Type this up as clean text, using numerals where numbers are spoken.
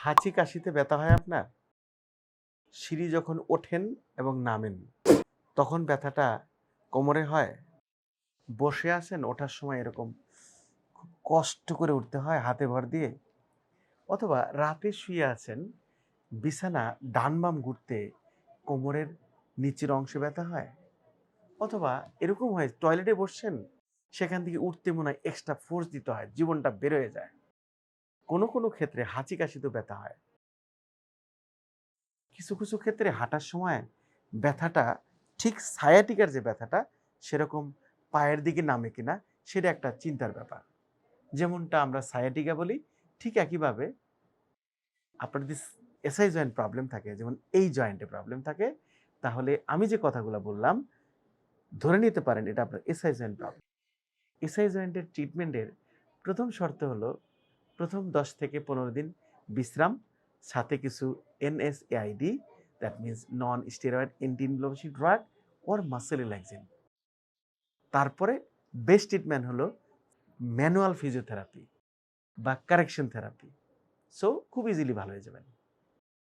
হাঁচি কাশিতে ব্যথা হয় আপনার? সিঁড়ি যখন ওঠেন এবং নামেন, তখন ব্যথাটা কোমরে হয়? বসে আছেন, ওঠার সময় এরকম খুব কষ্ট করে উঠতে হয় হাতে ভর দিয়ে? অথবা রাতে শুয়ে আছেন, বিছানা ডান বাম ঘুরতে কোমরের নিচের অংশে ব্যথা হয়? অথবা এরকম হয় টয়লেটে বসছেন, সেখান থেকে উঠতে মনে হয় এক্সট্রা ফোর্স দিতে হয়, জীবনটা বের হয়ে যায়। কোনো ক্ষেত্রে হাঁচি কাশিতেও ব্যথা হয়। কিছু ক্ষেত্রে হাঁটার সময় ব্যথাটা ঠিক সায়াটিকার যে ব্যথাটা সেরকম পায়ের দিকে নামে কিনা সেটা একটা চিন্তার ব্যাপার। যেমনটা আমরা সায়াটিকা বলি, ঠিক একইভাবে আপনার যদি এসআই জয়েন্ট প্রবলেম থাকে, যেমন এই জয়েন্টে প্রবলেম থাকে, তাহলে আমি যে কথাগুলো বললাম ধরে নিতে পারেন এটা আপনার এসআই জয়েন্ট প্রবলেম। এসআই জয়েন্টের ট্রিটমেন্টের প্রথম শর্ত হলো প্রথম ১০ থেকে ১৫ দিন বিশ্রাম, সাথে কিছু NSAID, that means non steroid anti inflammatory drug or muscle relaxing. তারপরে বেস্ট ট্রিটমেন্ট হলো ম্যানুয়াল ফিজিওথেরাপি বা কারেকশন থেরাপি। সো খুব ইজিলি ভালো হয়ে যাবেন।